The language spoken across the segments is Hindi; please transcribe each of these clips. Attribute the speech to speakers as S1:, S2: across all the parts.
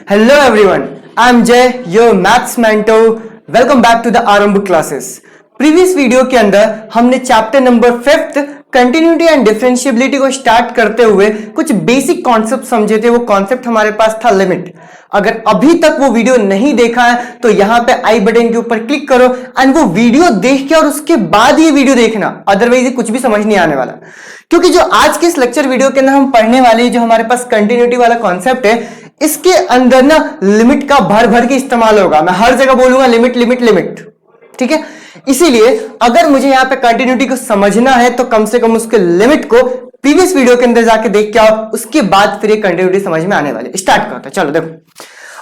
S1: Hello everyone, I am Jay, your maths mentor. Welcome back to the आरंभ क्लासेस। प्रीवियस वीडियो के अंदर हमने chapter number 5 continuity and differentiability को स्टार्ट करते हुए कुछ बेसिक कॉन्सेप्ट समझे थे। वो कॉन्सेप्ट हमारे पास था लिमिट। अगर अभी तक वो वीडियो नहीं देखा है तो यहां पे आई बटन के ऊपर क्लिक करो एंड वो वीडियो देख के और उसके बाद ये वीडियो देखना, अदरवाइज कुछ भी समझ नहीं आने वाला। क्योंकि जो आज के इस लेक्चर वीडियो के अंदर हम पढ़ने वाले जो हमारे पास कंटिन्यूटी वाला कॉन्सेप्ट है, इसके अंदर ना लिमिट का भर भर के इस्तेमाल होगा। मैं हर जगह बोलूंगा लिमिट लिमिट लिमिट, ठीक है। इसीलिए अगर मुझे यहां पे कंटिन्यूटी को समझना है तो कम से कम उसके लिमिट को प्रीवियस वीडियो के अंदर जाके देख के आओ, उसके बाद फिर ये कंटिन्यूटी समझ में आने वाली। स्टार्ट करते हैं। चलो देखो,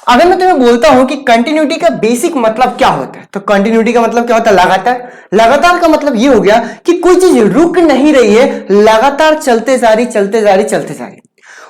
S1: अगर मैं तुम्हें बोलता हूं कि कंटिन्यूटी का बेसिक मतलब क्या होता है, तो कंटिन्यूटी का मतलब क्या होता है? लगातार। लगातार का मतलब ये हो गया कि कोई चीज रुक नहीं रही है, लगातार चलते जा रही चलते जा रही चलते जा रही।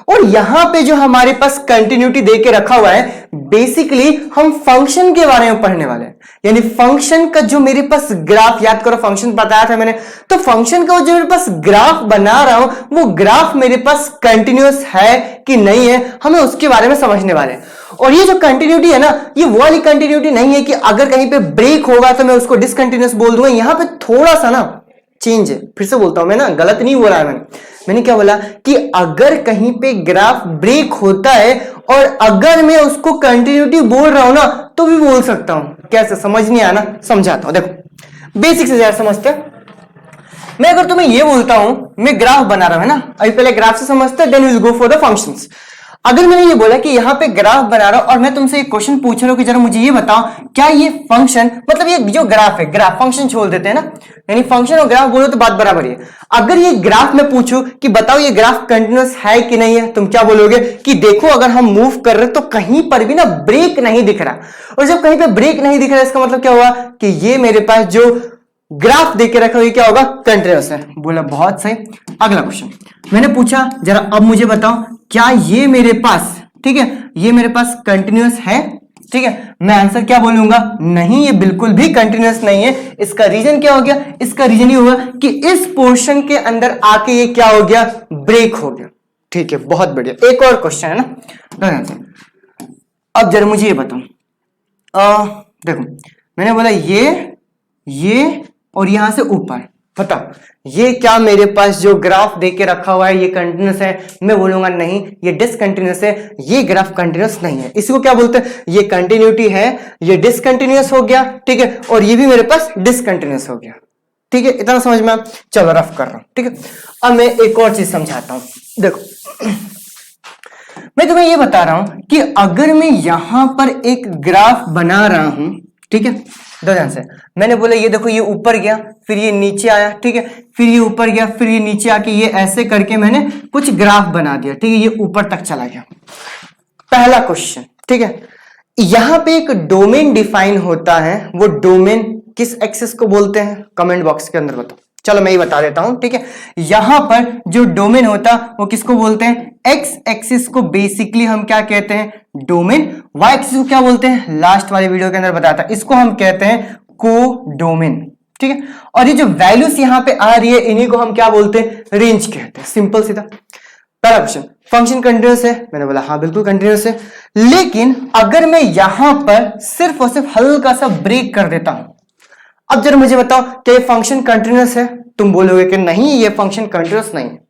S1: और यहां पे जो हमारे पास कंटिन्यूटी दे के रखा हुआ है, बेसिकली हम फंक्शन के बारे में पढ़ने वाले हैं। यानी फंक्शन का जो मेरे पास ग्राफ, याद करो फंक्शन बताया था मैंने, तो फंक्शन का जो मेरे पास ग्राफ बना रहा हूं, वो ग्राफ मेरे पास कंटिन्यूअस है कि नहीं है, हमें उसके बारे में समझने वाले हैं। और ये जो कंटिन्यूटी है ना, ये वो वाली कंटिन्यूटी नहीं है कि अगर कहीं पे ब्रेक होगा तो मैं उसको डिसकंटिन्यूअस बोल दूंगा। यहां पे थोड़ा सा ना चेंज है। फिर से बोलता हूं, मैं ना गलत नहीं बोला है मैंने क्या बोला कि अगर कहीं पे ग्राफ ब्रेक होता है और अगर मैं उसको कंटिन्यूटी बोल रहा हूं ना, तो भी बोल सकता हूं। कैसे? समझ नहीं आना, समझाता हूं। देखो बेसिक से जरा समझते हैं। मैं अगर तुम्हें ये बोलता हूं मैं ग्राफ बना रहा हूं, है ना, अभी पहले ग्राफ से समझते हैं, then we will go for the functions. अगर मैंने ये बोला कि यहां पे ग्राफ बना रहा हूं और मैं तुमसे एक क्वेश्चन पूछ रहा हूं कि जरा मुझे ये बताओ, क्या ये फंक्शन, मतलब ये जो ग्राफ है, ग्राफ फंक्शन छोड़ देते हैं ना, यानी फंक्शन और ग्राफ बोलो तो बात बराबर है। अगर ये ग्राफ मैं पूछूं कि बताओ ये ग्राफ कंटिन्यूअस है कि नहीं है, तुम क्या बोलोगे कि देखो अगर हम मूव कर रहे हैं तो कहीं पर भी ना ब्रेक नहीं दिख रहा। और जब कहीं पे ब्रेक नहीं दिख रहा, इसका मतलब क्या हुआ कि ये मेरे पास जो ग्राफ देके रखा हुआ क्या होगा? कंटिन्यूअस है। बोला बहुत सही। अगला क्वेश्चन मैंने पूछा, जरा अब मुझे बताओ क्या ये मेरे पास, ठीक है, ये मेरे पास कंटिन्यूअस है, ठीक है। मैं आंसर क्या बोलूंगा? नहीं, ये बिल्कुल भी कंटिन्यूअस नहीं है। इसका रीजन क्या हो गया? इसका रीजन ये हुआ कि इस पोर्शन के अंदर आके ये क्या हो गया? ब्रेक हो गया। ठीक है, बहुत बढ़िया। एक और क्वेश्चन है ना, अब जरा मुझे ये बताओ, देखो मैंने बोला ये और यहां से ऊपर, बताओ ये क्या मेरे पास जो ग्राफ देके रखा हुआ है ये कंटिन्यूअस है? मैं बोलूंगा नहीं, ये डिसकंटिन्यूअस है, ये ग्राफ कंटिन्यूअस नहीं है। इसको क्या बोलते हैं? ये कंटिन्यूटी है, ये डिसकंटिन्यूअस हो गया, ठीक है, और ये भी मेरे पास डिसकंटिन्यूअस हो गया। ठीक है, इतना समझ में? चलो रफ कर रहा हूं, ठीक है। अब मैं एक और चीज समझाता हूं। देखो मैं तुम्हें ये बता रहा हूं कि अगर मैं यहां पर एक ग्राफ बना रहा हूं, ठीक है, दो ध्यान से, मैंने बोला ये देखो ये ऊपर गया, फिर ये नीचे आया, ठीक है, फिर ये ऊपर गया, फिर ये नीचे आके ये ऐसे करके मैंने कुछ ग्राफ बना दिया, ठीक है, ये ऊपर तक चला गया। पहला क्वेश्चन, ठीक है, यहां पे एक डोमेन डिफाइन होता है, वो डोमेन किस एक्सिस को बोलते हैं? कमेंट बॉक्स के अंदर बताओ। चलो मैं ही बता देता हूं, ठीक है। यहां पर जो डोमेन होता वो किसको बोलते हैं? एक्स एक्सिस को बेसिकली हम क्या कहते हैं? डोमेन। वाई एक्सिस को क्या बोलते हैं? लास्ट वाली वीडियो के अंदर बताया था, इसको हम कहते हैं कोडोमेन, ठीक है। और ये जो वैल्यूज यहां पे आ रही है, इन्हीं को हम क्या बोलते हैं? रेंज कहते हैं। सिंपल सीधा। पहला क्वेश्चन, फंक्शन कंटिन्यूअस है? मैंने बोला हाँ बिल्कुल कंटिन्यूअस है। लेकिन अगर मैं यहां पर सिर्फ और सिर्फ हल्का सा ब्रेक कर देता हूं, अब जरा मुझे बताओ क्या ये फंक्शन कंटिन्यूअस है? तुम बोलोगे कि नहीं ये फंक्शन कंटिन्यूअस नहीं है।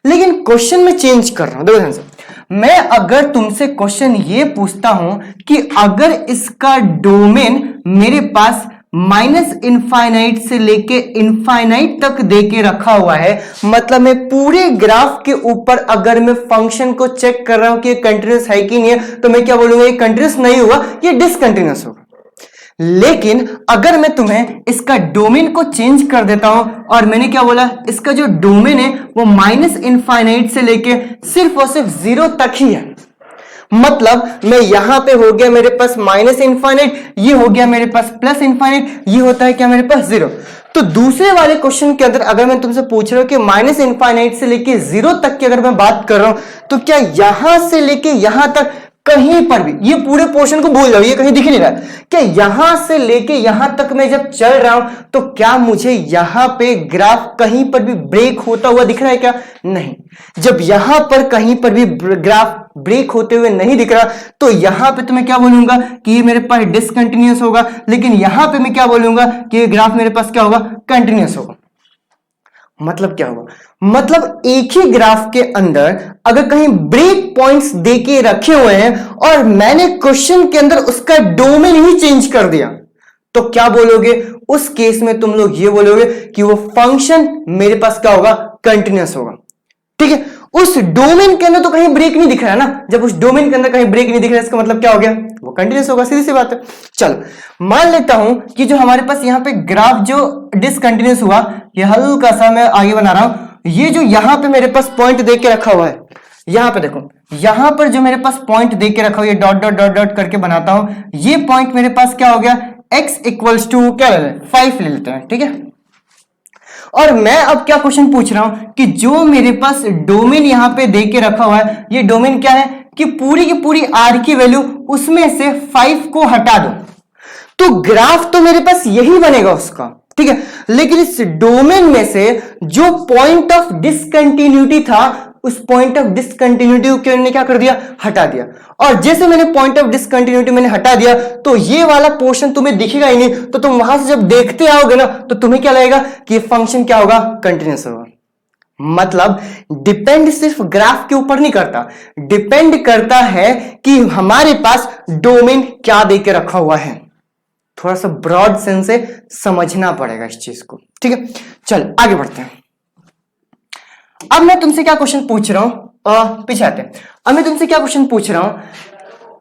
S1: लेकिन क्वेश्चन में चेंज कर रहा हूं, देखो ध्यान से। मैं अगर तुमसे क्वेश्चन ये पूछता हूं कि अगर इसका डोमेन मेरे पास माइनस इनफाइनाइट से लेके इनफाइनाइट तक देके रखा हुआ है, मतलब मैं पूरे ग्राफ के ऊपर अगर मैं फंक्शन को चेक कर रहा हूं कि ये कंटिन्यूअस है कि नहीं है, तो मैं क्या बोलूंगा? ये कंटिन्यूअस नहीं हुआ, ये डिसकंटिन्यूअस होगा। लेकिन अगर मैं तुम्हें इसका डोमेन को चेंज कर देता हूं और मैंने क्या बोला? इसका जो डोमेन है वो माइनस इनफाइनाइट से लेके सिर्फ और सिर्फ 0 तक ही है, मतलब मैं यहां पे हो गया मेरे पास माइनस इनफाइनाइट, ये हो गया मेरे पास प्लस इनफाइनाइट, ये होता है क्या मेरे पास? 0। तो दूसरे वाले क्वेश्चन के अंदर अगर मैं तुमसे पूछ रहा हूं कि माइनस इनफाइनाइट से लेके 0 तक की अगर मैं बात कर रहा हूं, तो क्या यहां से लेके यहां तक कहीं पर भी ये पूरे पोर्शन को भूल जाओ, ये कहीं दिख नहीं रहा क्या, यहां से लेके यहां तक मैं जब चल रहा हूं तो क्या मुझे यहां पे ग्राफ कहीं पर भी ब्रेक होता हुआ दिख रहा है क्या? नहीं। जब यहां पर कहीं पर भी ग्राफ ब्रेक होते हुए नहीं दिख रहा तो यहां पे तो मैं क्या बोलूंगा कि ये मेरे पास डिसकंटिन्यूअस होगा, लेकिन यहां पे मैं क्या बोलूंगा कि ये ग्राफ मेरे पास क्या होगा, कंटिन्यूअस होगा। मतलब क्या होगा, मतलब एक ही ग्राफ के अंदर अगर कहीं ब्रेक पॉइंट्स देके रखे हुए हैं और मैंने क्वेश्चन के अंदर उसका डोमेन ही चेंज कर दिया तो क्या बोलोगे, उस केस में तुम लोग ये बोलोगे कि वो फंक्शन मेरे पास क्या होगा, कंटिन्यूअस होगा। ठीक है, उस डोमेन के अंदर तो कहीं ब्रेक नहीं दिख रहा है ना, जब उस डोमेन के अंदर कहीं ब्रेक नहीं दिख रहा है इसका मतलब क्या हो गया, वो कंटिन्यूअस होगा, सीधी सी बात है। चलो मान लेता हूं कि जो हमारे पास यहां पे ग्राफ जो डिसकंटिन्यूअस हुआ, ये हल्का सा मैं आगे बना रहा हूं, ये जो यहां पे मेरे पास पॉइंट दे के रखा हुआ है, यहां पे देखो, यहां पर जो मेरे पास पॉइंट दे के रखा हुआ, ये डॉट डॉट डॉट डॉट करके बनाता हूं, ये पॉइंट मेरे पास क्या हो गया, x इक्वल्स टू क्या ले लें, 5 ले लेते हैं। ठीक है, और मैं अब क्या क्वेश्चन पूछ रहा हूं कि जो मेरे पास डोमेन यहां पे दे के रखा हुआ है, ये डोमेन क्या है कि पूरी की पूरी r की वैल्यू उसमें से 5 को हटा दो तो ग्राफ तो मेरे पास यही बनेगा उसका। ठीक है, लेकिन इस डोमेन में से जो पॉइंट ऑफ डिसकंटिन्यूटी था उस पॉइंट ऑफ डिसकंटिन्यूटी को मैंने क्या कर दिया, हटा दिया, और जैसे मैंने पॉइंट ऑफ डिसकंटिन्यूटी मैंने हटा दिया तो ये वाला पोर्शन तुम्हें दिखेगा ही नहीं, तो तुम वहां से जब देखते आओगे ना तो तुम्हें क्या लगेगा कि ये फंक्शन क्या होगा, कंटिन्यूअस होगा। मतलब डिपेंड सिर्फ ग्राफ के ऊपर नहीं करता, डिपेंड करता है कि हमारे पास डोमेन क्या देके रखा हुआ है। थोड़ा सा ब्रॉड सेंस से समझना पड़ेगा इस चीज को। ठीक है, चल आगे बढ़ते हैं। अब मैं तुमसे क्या क्वेश्चन पूछ रहा हूं, पीछे आते हैं। अब मैं तुमसे क्या क्वेश्चन पूछ रहा हूं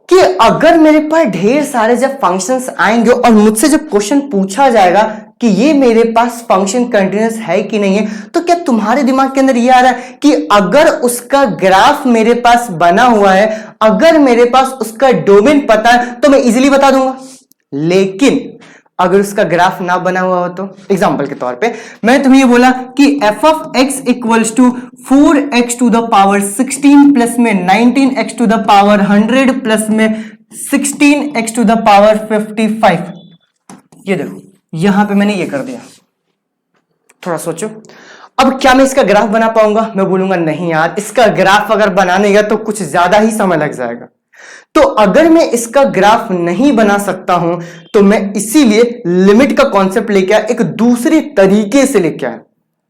S1: कि अगर मेरे पास ढेर सारे जब फंक्शंस आएंगे और मुझसे जब क्वेश्चन पूछा जाएगा कि ये मेरे पास फंक्शन कंटिन्यूअस है कि नहीं है, तो क्या तुम्हारे दिमाग के अंदर ये आ रहा है कि अगर उसका ग्राफ मेरे पास बना हुआ है, अगर मेरे पास उसका डोमेन पता है तो मैं इजीली बता दूंगा। लेकिन अगर उसका ग्राफ ना बना हुआ हो तो, एग्जांपल के तौर पे मैं तुम्हें ये बोला कि f of x equals to 4x to the power 16 plus में 19x to the power 100 plus में 16x टू द पावर 55। ये देखो यहां पे मैंने ये कर दिया, थोड़ा सोचो। अब क्या मैं इसका ग्राफ बना पाऊंगा? मैं बोलूंगा नहीं यार, इसका ग्राफ अगर बनाने गया तो कुछ ज्यादा ही समय लग जाएगा। तो अगर मैं इसका ग्राफ नहीं बना सकता हूं तो मैं इसीलिए लिमिट का कॉन्सेप्ट लेके आया, एक दूसरे तरीके से लेके आया।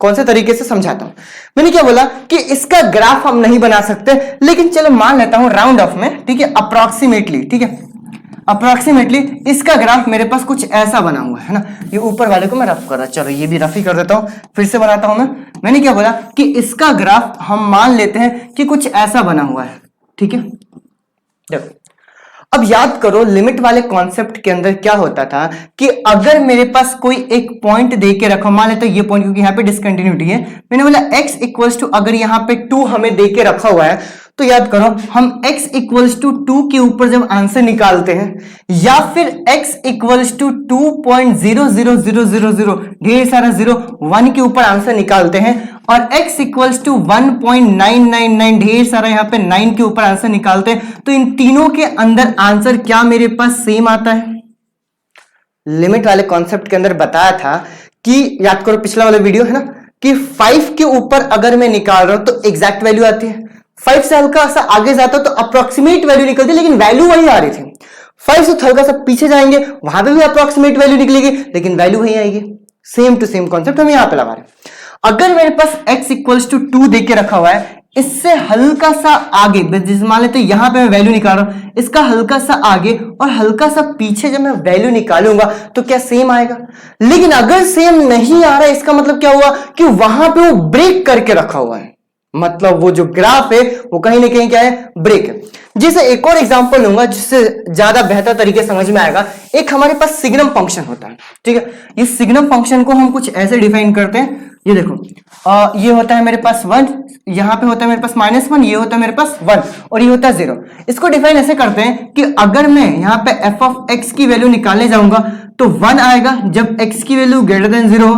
S1: कौन से तरीके से, समझाता हूं। मैंने क्या बोला कि इसका ग्राफ हम नहीं बना सकते, लेकिन चलो मान लेता हूं राउंड ऑफ में, ठीक है, अप्रोक्सीमेटली, ठीक है, अप्रोक्सीमेटली इसका ग्राफ मेरे पास कुछ ऐसा बना हुआ है ना। ये ऊपर वाले को मैं रफ कर रहा, चलो ये भी रफ ही कर देता हूं, फिर से बनाता हूं मैंने क्या बोला कि इसका ग्राफ हम मान लेते हैं कि कुछ ऐसा बना हुआ है। ठीक है, देखो अब याद करो लिमिट वाले कॉन्सेप्ट के अंदर क्या होता था कि अगर मेरे पास कोई एक पॉइंट दे के रखा, मान लेते ये पॉइंट, क्योंकि यहां पे डिसकंटिन्यूटी है, मैंने बोला x इक्वल्स टू, अगर यहां पे 2 हमें दे के रखा हुआ है तो याद करो हम x इक्वल्स टू 2 के ऊपर जब आंसर निकालते हैं या फिर x इक्वल्स टू 2.00000 ढेर सारा 0 1 के ऊपर आंसर निकालते हैं, और x इक्वल्स टू 1.999 ढेर सारा यहां पे 9 के ऊपर आंसर निकालते हैं, तो इन तीनों के अंदर आंसर क्या मेरे पास सेम आता है। लिमिट वाले कॉन्सेप्ट के अंदर बताया था कि याद करो पिछला वाला वीडियो है ना, कि 5 के ऊपर अगर मैं निकाल रहा हूं तो एग्जैक्ट वैल्यू आती है, 5 से हल्का सा आगे जाता तो अप्रोक्सीमेट वैल्यू निकलती, लेकिन वैल्यू वही आ रही थी। 5 से हल्का सा पीछे जाएंगे वहां पे भी अप्रोक्सीमेट वैल्यू निकलेगी, लेकिन वैल्यू वही आएगी। सेम टू सेम कॉन्सेप्ट हम यहां पे लगा रहे हैं। अगर मेरे पास x इक्वल्स टू 2 देके रखा हुआ है, इससे हल्का सा आगे, मान लेते हैं यहां पे मैं वैल्यू निकाल रहा हूं, इसका हल्का सा आगे और हल्का सा पीछे जब मैं वैल्यू निकालूंगा तो क्या सेम आएगा? लेकिन अगर सेम नहीं आ रहा है इसका मतलब क्या हुआ कि वहां पे वो ब्रेक करके रखा हुआ है, मतलब वो जो ग्राफ है वो कहीं ना कहीं क्या है, ब्रेक है। जैसे एक और एग्जांपल लूंगा जिससे ज्यादा बेहतर तरीके समझ में आएगा। एक हमारे पास सिग्नम फंक्शन होता है, ठीक है, इस सिग्नम फंक्शन को हम कुछ ऐसे डिफाइन करते हैं, ये देखो ये होता है मेरे पास 1, यहां पे होता है मेरे पास -1, ये होता है मेरे पास 1 और ये होता है 0। इसको डिफाइन ऐसे करते हैं कि अगर मैं यहां पे f ऑफ x की वैल्यू निकालने जाऊंगा तो 1 आएगा जब x की वैल्यू ग्रेटर देन 0 हो,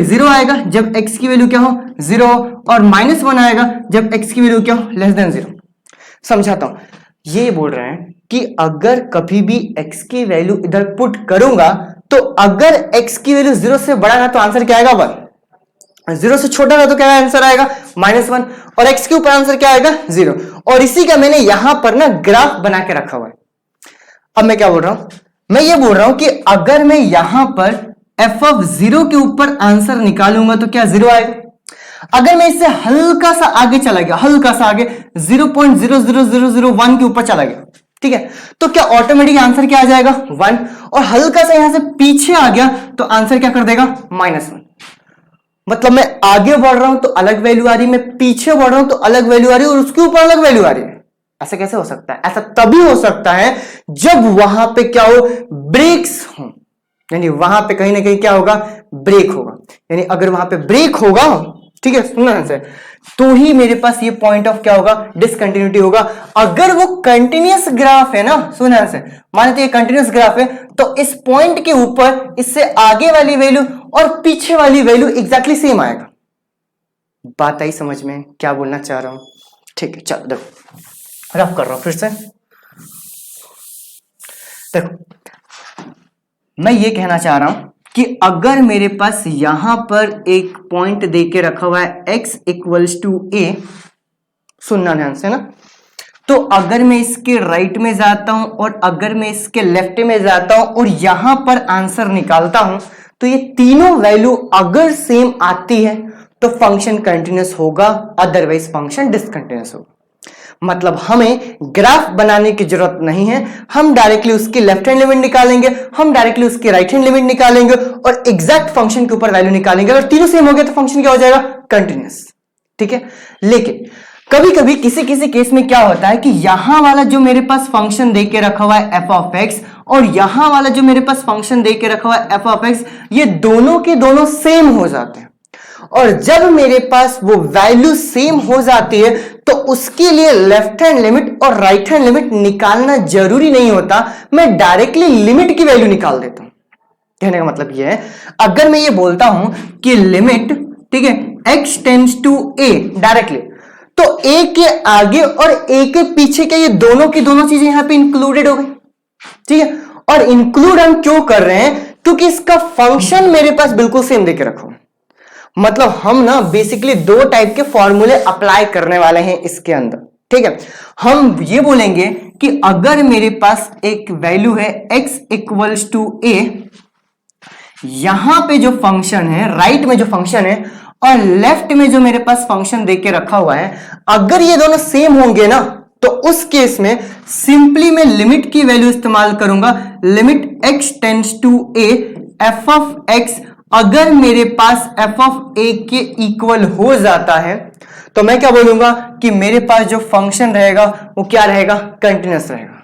S1: 0 आएगा जब x की वैल्यू क्या हो, 0, और -1 आएगा जब x की वैल्यू क्या हो, लेस देन 0। समझाता हूं, ये बोल रहे हैं कि अगर कभी भी x की वैल्यू इधर पुट करूंगा तो अगर x की वैल्यू 0 से बड़ा है तो आंसर क्या आएगा 1, 0 से छोटा है तो क्या आंसर आएगा -1, और x के ऊपर आंसर क्या आएगा 0। और इसी का मैंने यहां पर ना ग्राफ बना के रखा हुआ है। अब मैं क्या बोल रहा हूं, मैं ये बोल रहा हूं कि अगर मैं यहां पर f(0) के ऊपर आंसर निकालूंगा तो क्या 0 आएगा। अगर मैं इससे हल्का सा आगे चला गया, हल्का सा आगे 0.00001 के ऊपर चला गया, ठीक है, तो क्या ऑटोमेटिक आंसर क्या आ जाएगा 1, और हल्का सा यहां से पीछे आ गया तो आंसर क्या कर देगा -1। मतलब मैं आगे बढ़ रहा हूं तो अलग वैल्यू आ रही है, मैं पीछे बढ़ रहा हूं तो अलग वैल्यू आ रही है, और उसके ऊपर अलग वैल्यू आ रही है। ऐसा कैसे हो सकता है? ऐसा तभी हो सकता है जब वहां पे क्या हो, ब्रेक्स हो, यानी वहां पे कहीं ना कहीं क्या होगा, ब्रेक होगा। यानी अगर वहां पे ब्रेक होगा, ठीक है, सुनना से, तो ही मेरे पास ये पॉइंट ऑफ क्या होगा, डिसकंटिन्यूटी होगा। अगर वो कंटिन्यूअस ग्राफ है ना, सुनना से, मान लेते ये कंटिन्यूअस ग्राफ है, तो इस पॉइंट के ऊपर इससे आगे वाली वैल्यू और पीछे वाली वैल्यू एग्जैक्टली सेम आएगा। बात आई समझ में क्या बोलना चाह रहा हूं? ठीक है, चलो देखो, रफ कर रहा हूं फिर से। देखो, मैं ये कहना चाह रहा हूं कि अगर मेरे पास यहां पर एक पॉइंट देके रखा हुआ है x = a, सुनना ध्यान से ना, तो अगर मैं इसके राइट में जाता हूं और अगर मैं इसके लेफ्ट में जाता हूं और यहां पर आंसर निकालता हूं, तो ये तीनों वैल्यू अगर सेम आती है तो फंक्शन कंटिन्यूअस होगा, अदरवाइज फंक्शन डिसकंटिन्यूअस होगा। मतलब हमें ग्राफ बनाने की जरूरत नहीं है, हम डायरेक्टली उसकी लेफ्ट हैंड लिमिट निकालेंगे, हम डायरेक्टली उसकी राइट हैंड लिमिट निकालेंगे और एग्जैक्ट फंक्शन के ऊपर वैल्यू निकालेंगे। अगर तीनों सेम हो गया तो फंक्शन क्या हो जाएगा, कंटिन्यूअस, ठीक है। लेकिन कभी कभी किसी किसी केस में क्या होता है कि यहां वाला जो मेरे पास फंक्शन दे के रखा हुआ है f(x) और यहां वाला जो मेरे पास फंक्शन दे के रखा हुआ है f(x), ये दोनों के दोनों सेम हो जाते हैं। और जब मेरे पास वो वैल्यू सेम हो जाती है तो उसके लिए लेफ्ट हैंड लिमिट और राइट हैंड लिमिट निकालना जरूरी नहीं होता, मैं डायरेक्टली लिमिट की वैल्यू निकाल देता हूं। कहने का मतलब ये है, अगर मैं ये बोलता हूं कि लिमिट, ठीक है, x tends to a directly, तो a के आगे और a के पीछे के ये दोनों की दोनों चीजें यहां पे इंक्लूडेड हो गई, ठीक है। और इंक्लूड हम क्यों कर रहे हैं, क्योंकि इसका फंक्शन मेरे पास बिल्कुल सेम देके रखो। मतलब हम ना बेसिकली दो टाइप के फॉर्मूले अप्लाई करने वाले हैं इसके अंदर, ठीक है। हम ये बोलेंगे कि अगर मेरे पास एक वैल्यू है x = a, यहां पे जो फंक्शन है, राइट में जो फंक्शन है और लेफ्ट में जो मेरे पास फंक्शन देके रखा हुआ है, अगर ये दोनों सेम होंगे ना, तो उस केस में सिंपली मैं लिमिट की वैल्यू इस्तेमाल करूंगा, limit x tends to a f(x) अगर मेरे पास f(a) के इक्वल हो जाता है तो मैं क्या बोलूंगा कि मेरे पास जो फंक्शन रहेगा वो क्या रहेगा, कंटिन्यूअस रहेगा।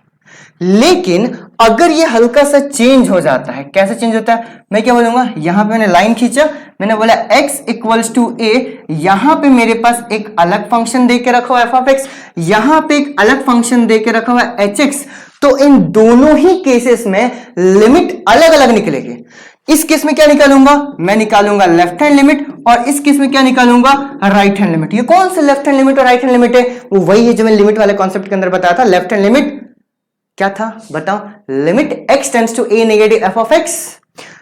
S1: लेकिन अगर ये हल्का सा चेंज हो जाता है, कैसे चेंज होता है, मैं क्या बोलूंगा, यहां पे मैंने लाइन खींचा, मैंने बोला x = a, यहां पे मेरे पास एक अलग फंक्शन देके रखा हुआ है f(x), यहां पे एक अलग फंक्शन देके रखा हुआ है hx, तो इन दोनों ही केसेस में लिमिट अलग अलग निकलेगी। इस केस में क्या निकालूंगा, मैं निकालूंगा लेफ्ट हैंड लिमिट, और इस केस में क्या निकालूंगा, राइट हैंड लिमिट। ये कौन सा लेफ्ट हैंड लिमिट और राइट हैंड लिमिट है, वो वही है जो मैंने लिमिट वाले कॉन्सेप्ट के अंदर बताया था। लेफ्ट हैंड लिमिट क्या था बताओ, limit x tends to a negative f(x),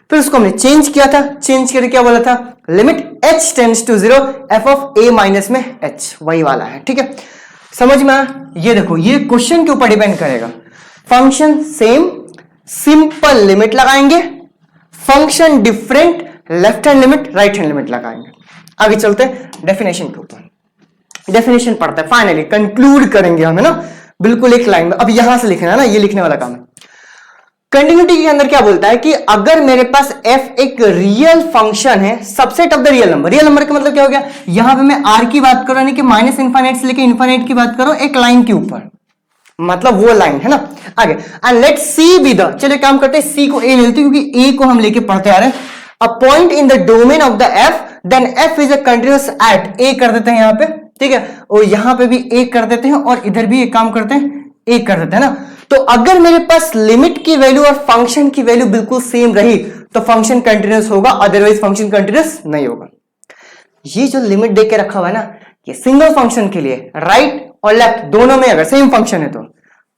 S1: फिर उसको हमने चेंज किया था, चेंज करके क्या बोला था, limit h tends to 0 f(a) minus में h, वही वाला है, ठीक है। समझ में आया? ये देखो, ये क्वेश्चन के ऊपर डिपेंड करेगा। फंक्शन सेम, सिंपल लिमिट लगाएंगे, function different, left hand limit right hand limit लगाएंगे। आगे चलते हैं डेफिनेशन के ऊपर। डेफिनेशन पढ़ते हैं, फाइनली कंक्लूड करेंगे हम, है ना, बिल्कुल एक लाइन में। अब यहां से लिखना है ना, ये लिखने वाला काम है। कंटिन्यूटी के अंदर क्या बोलता है कि अगर मेरे पास f एक रियल फंक्शन है, subset of the real number. Real number का मतलब क्या हो गया, यहां पे मैं r की बात कर रहा हूं, यानी कि -∞ से लेकर इनफाइनाइट की बात कर रहा हूं, एक लाइन के ऊपर, मतलब वो लाइन है ना। आगे, and let see b the, चलिए काम करते हैं, सी को a लेते हैं क्योंकि a को हम लेके पढ़ते आ रहे हैं। A point in the domain of the f, then f is a continuous at a कर देते हैं यहां पे, ठीक है, और यहां पे भी a कर देते हैं और इधर भी एक काम करते हैं, a कर देते हैं ना। तो अगर मेरे पास लिमिट की वैल्यू और फंक्शन की वैल्यू बिल्कुल सेम रही तो फंक्शन कंटिन्यूअस होगा, अदरवाइज फंक्शन कंटिन्यूअस नहीं होगा। ये जो लिमिट दे के रखा हुआ है ना, ये सिंगल फंक्शन के लिए, राइट और लेफ्ट दोनों में अगर सेम फंक्शन है तो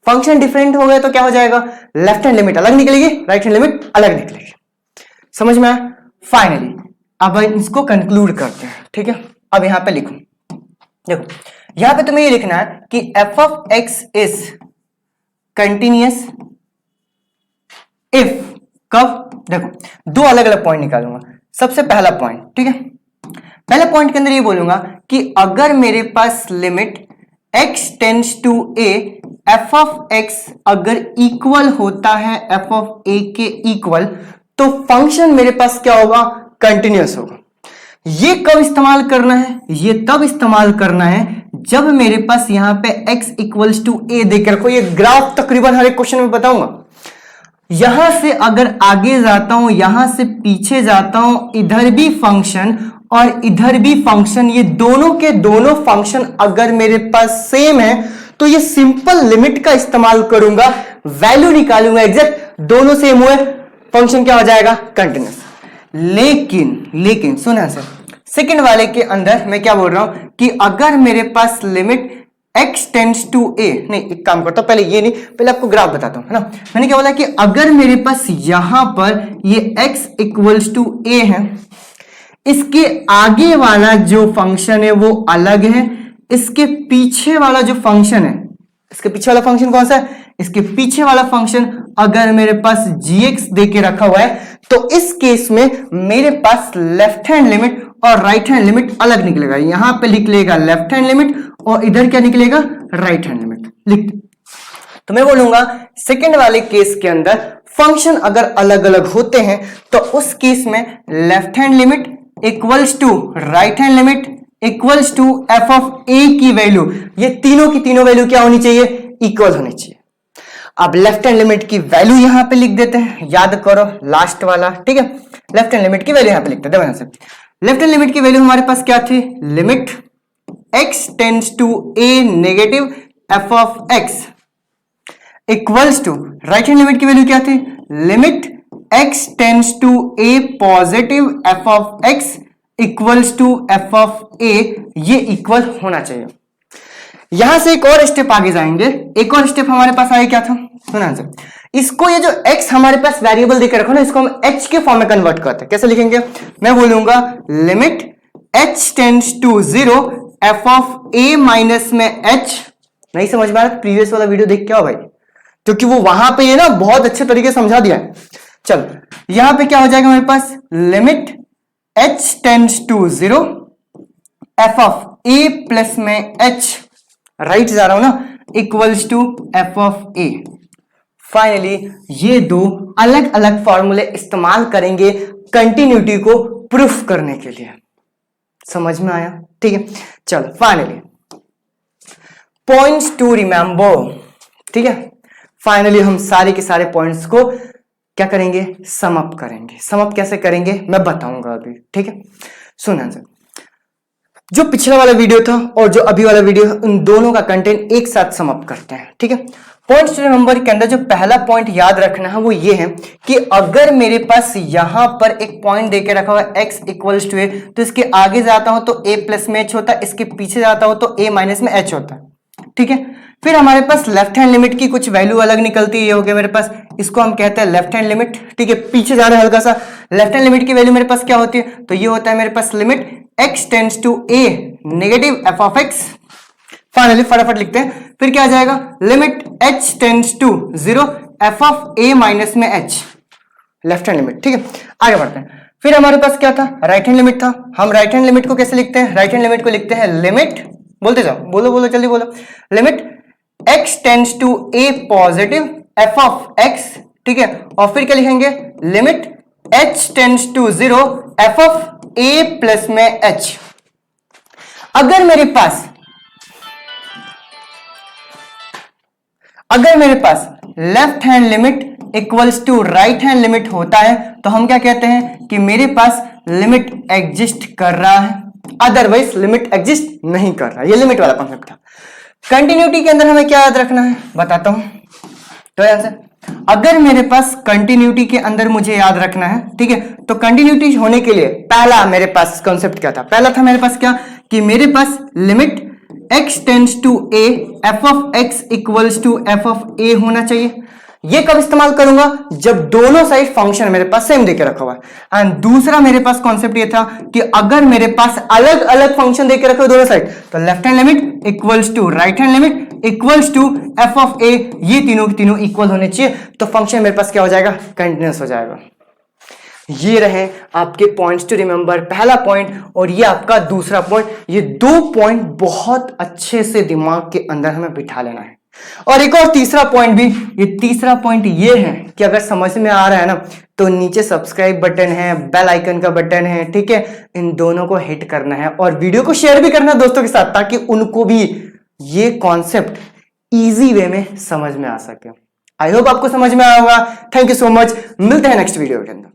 S1: फंक्शन डिफरेंट हो गया तो क्या हो जाएगा, लेफ्ट हैंड लिमिट अलग निकलेगी, राइट हैंड लिमिट अलग निकलेगी। समझ में आया? फाइनली अब इसको कंक्लूड करते हैं, ठीक है। अब यहां पे लिखो, देखो यहां पे तुम्हें ये लिखना है कि f of x is continuous if, कब, देखो दो अलग अलग पॉइंट निकालूंगा। सबसे पहला पॉइंट, ठीक है, पहले पॉइंट के अंदर ये बोलूंगा कि अगर मेरे पास limit x tends to a, f of x अगर इक्वल होता है f of a के इक्वल, तो फंक्शन मेरे पास क्या होगा, कंटिन्यूअस होगा। ये कब इस्तेमाल करना है, ये तब इस्तेमाल करना है जब मेरे पास यहां पे x इक्वल्स टू a देकर रखो। ये ग्राफ तकरीबन हर एक क्वेश्चन में बताऊंगा। यहां से अगर आगे जाता हूं, यहां से पीछे जाता हूं, इधर भी फंक्शन और इधर भी फंक्शन, ये दोनों के दोनों फंक्शन अगर मेरे पास सेम है तो ये सिंपल लिमिट का इस्तेमाल करूंगा, वैल्यू निकालूंगा एग्जैक्ट, दोनों सेम हुए, फंक्शन क्या हो जाएगा, कंटिन्यूअस। लेकिन सुना सर, सेकंड वाले के अंदर मैं क्या बोल रहा हूं कि अगर मेरे पास limit x tends to a, नहीं एक काम करता हूं, पहले ये नहीं, पहले आपको ग्राफ बताता हूं, है ना। मैंने क्या बोला कि अगर मेरे पास यहां पर ये x इक्वल्स टू a है, इसके आगे वाला जो फंक्शन है वो अलग है, इसके पीछे वाला जो फंक्शन है, इसके पीछे वाला फंक्शन कौन सा है, इसके पीछे वाला फंक्शन अगर मेरे पास gx देके रखा हुआ है, तो इस केस में मेरे पास लेफ्ट हैंड लिमिट और राइट हैंड लिमिट अलग निकलेगा। यहां पे लिख लेगा लेफ्ट हैंड लिमिट और इधर क्या निकलेगा, राइट हैंड लिमिट लिख। तो मैं बोलूंगा सेकंड वाले केस के अंदर फंक्शन अगर अलग अलग होते हैं तो उस केस में left hand limit equals to right hand limit equals to f of a की वैल्यू, ये तीनों की तीनों वैल्यू क्या होनी चाहिए, इक्वल होनी चाहिए। अब लेफ्ट हैंड लिमिट की वैल्यू यहां पे लिख देते हैं, याद करो लास्ट वाला, ठीक है। लेफ्ट हैंड लिमिट की वैल्यू यहां पे लिखते हैं, देखो लेफ्ट हैंड लिमिट की वैल्यू हमारे पास क्या थी, limit x tends to a negative f of x equals to, right hand limit की वैल्यू क्या थी, limit x tends to a positive f of x equals to f of a, ये इक्वल होना चाहिए। यहां से एक और स्टेप आगे जाएंगे, एक और स्टेप हमारे पास आया क्या था, सुना सर, इसको ये जो x हमारे पास वेरिएबल देकर रखो ना, इसको हम h के फॉर्म में कन्वर्ट करते हैं। कैसे लिखेंगे, मैं बोलूंगा limit h tends to 0 f of a minus में h। नहीं समझ में आया, प्रीवियस वाला वीडियो देख के आओ भाई, क्योंकि वो वहां पे ये ना बहुत अच्छे तरीके से समझा दिया है। चलो यहां पे क्या हो जाएगा मेरे पास, limit h tends to 0 f of a plus में h, राइट जा रहा हूं ना, equals to f of a। Finally ये दो अलग अलग फॉर्मूले इस्तेमाल करेंगे कंटिन्यूटी को प्रूफ करने के लिए। समझ में आया, ठीक है। चलो फाइनली पॉइंट्स टू रिमेंबर, ठीक है। फाइनली हम सारे के सारे पॉइंट्स को क्या करेंगे, सम अप करेंगे। सम अप कैसे करेंगे मैं बताऊंगा अभी, ठीक है। सुना सर, जो पिछला वाला वीडियो था और जो अभी वाला वीडियो, उन दोनों का कंटेंट एक साथ सम अप करते हैं, ठीक है। पॉइंट्स टू रिमेंबर के अंदर जो पहला पॉइंट याद रखना है वो ये है कि अगर मेरे पास यहां पर एक पॉइंट देके रखा हुआ है x इक्वल्स टू a, तो इसके आगे जाता हूं तो a प्लस में h होता है, इसके पीछे जाता हूं तो a माइनस में h होता है, ठीक है। फिर हमारे पास लेफ्ट हैंड लिमिट की कुछ वैल्यू अलग निकलती है, ये हो गया मेरे पास, इसको हम कहते हैं लेफ्ट हैंड लिमिट, ठीक है। पीछे जा रहा है हल्का सा, लेफ्ट हैंड लिमिट की वैल्यू मेरे पास क्या होती है, तो ये होता है मेरे पास limit x tends to a negative f of x। Finally फटाफट लिखते हैं, फिर क्या आ जाएगा, limit h tends to 0 f of a minus में h, लेफ्ट हैंड लिमिट, ठीक है। आगे बढ़ते हैं, फिर हमारे पास क्या था, राइट हैंड लिमिट था। हम राइट हैंड लिमिट को कैसे लिखते हैं, राइट हैंड लिमिट को लिखते हैं लिमिट, बोलते जाओ, बोलो बोलो जल्दी बोलो, limit x tends to a positive f of x, ठीक है। और फिर क्या लिखेंगे, limit h tends to 0 f of a plus में h। अगर मेरे पास left hand limit equals to right hand limit होता है तो हम क्या कहते हैं कि मेरे पास लिमिट एग्जिस्ट कर रहा है, अदरवाइज लिमिट एग्जिस्ट नहीं कर रहा है। ये लिमिट वाला कॉन्सेप्ट था। कंटिन्यूटी के अंदर हमें क्या याद रखना है बताता हूं, तो आंसर, अगर मेरे पास कंटिन्यूटी के अंदर मुझे याद रखना है, ठीक है, तो कंटिन्यूटी होने के लिए पहला मेरे पास कॉन्सेप्ट क्या था, पहला था मेरे पास क्या, कि मेरे पास limit x tends to a, f of x equals to f of a होना चाहिए। ये कब इस्तेमाल करूंगा? जब दोनों साइड फंक्शन मेरे पास सेम देके रखा हुआ है। एंड दूसरा मेरे पास कॉन्सेप्ट ये था कि अगर मेरे पास अलग अलग फंक्शन देके रखे हो दोनों साइड, तो left hand limit equals to right hand limit equals to f of a, ये तीनों के तीनों इक्वल होने चाहिए, तो फंक्शन मेरे पास क्या हो जाएगा? कंटिन्यूअस हो जाएगा। ये रहे आपके पॉइंट्स टू रिमेंबर, पहला पॉइंट और ये आपका दूसरा पॉइंट। ये दो पॉइंट बहुत अच्छे से दिमाग के अंदर हमें बिठा लेना है। और एक और तीसरा पॉइंट भी, ये तीसरा पॉइंट ये है कि अगर समझ में आ रहा है ना, तो नीचे सब्सक्राइब बटन है, बेल आइकन का बटन है, ठीक है, इन दोनों को हिट करना है और वीडियो को शेयर भी करना है दोस्तों के साथ, ताकि उनको भी ये कॉन्सेप्ट इजी वे में समझ में आ सके। आई होप आपको समझ में आया होगा। थैंक यू सो मच, मिलते हैं नेक्स्ट वीडियो के अंदर।